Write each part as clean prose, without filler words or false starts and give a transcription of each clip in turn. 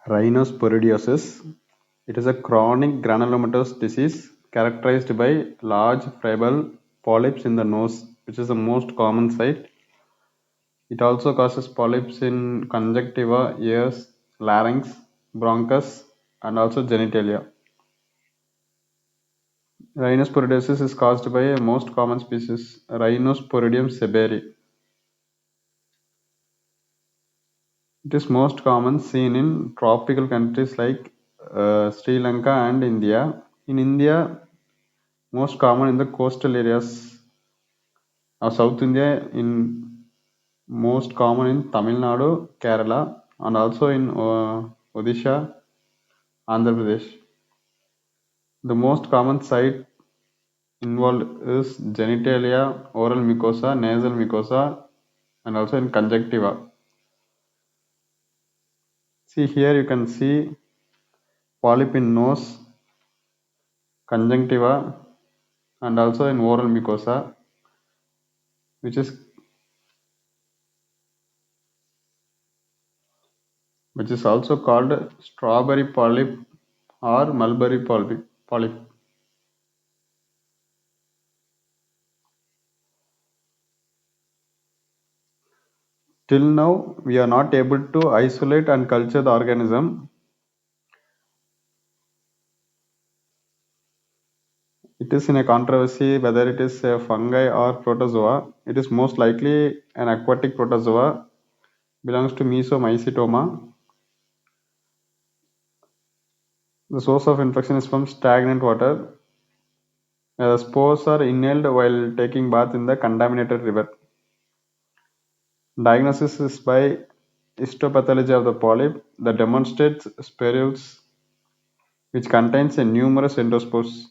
Rhinosporidiosis. It is a chronic granulomatous disease characterized by large friable polyps in the nose, which is the most common site. It also causes polyps in conjunctiva, ears, larynx, bronchus, and also genitalia. Rhinosporidiosis is caused by a most common species, Rhinosporidium seberi. It is most common seen in tropical countries like Sri Lanka and India. In India, most common in the coastal areas of South India, in most common in Tamil Nadu, Kerala, and also in Odisha, Andhra Pradesh. The most common site involved is genitalia, oral mucosa, nasal mucosa, and also in conjunctiva. See here you can see polyp in nose, conjunctiva, and also in oral mucosa, which is also called strawberry polyp or mulberry polyp. Till now, we are not able to isolate and culture the organism. It is in a controversy whether it is a fungi or protozoa. It is most likely an aquatic protozoa, belongs to Mesomycetoma. The source of infection is from stagnant water. Spores are inhaled while taking bath in the contaminated river. Diagnosis is by histopathology of the polyp that demonstrates spherules which contains a numerous endospores.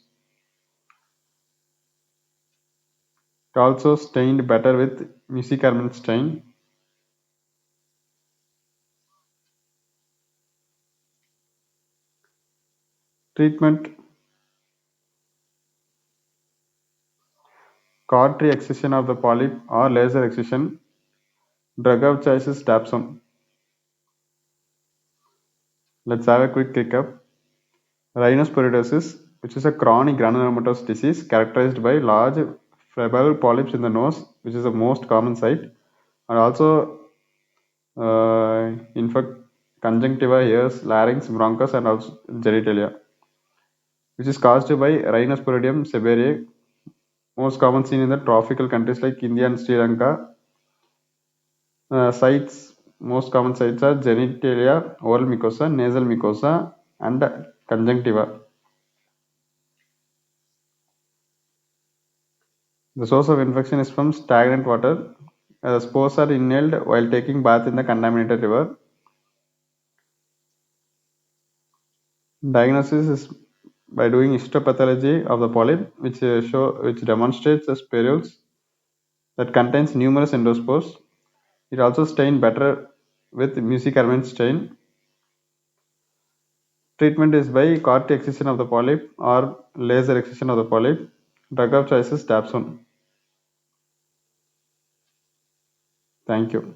It also stained better with mucicarmine stain. Treatment: cautery excision of the polyp or laser excision. Drug of choice is dapsone. Let's have a quick recap. Rhinosporidosis, which is a chronic granulomatous disease characterized by large febrile polyps in the nose, which is the most common site, and also infect conjunctiva, ears, larynx, bronchus, and also genitalia, which is caused by Rhinosporidium seberi, most common seen in the tropical countries like India and Sri Lanka. Most common sites are genitalia, oral mucosa, nasal mucosa, and conjunctiva. The source of infection is from stagnant water. Spores are inhaled while taking bath in the contaminated river. Diagnosis is by doing histopathology of the polyp, which demonstrates the spherules that contains numerous endospores. It also stained better with mucicarmine stain. Treatment is by cautery excision of the polyp or laser excision of the polyp. Drug of choice is dapsone. Thank you.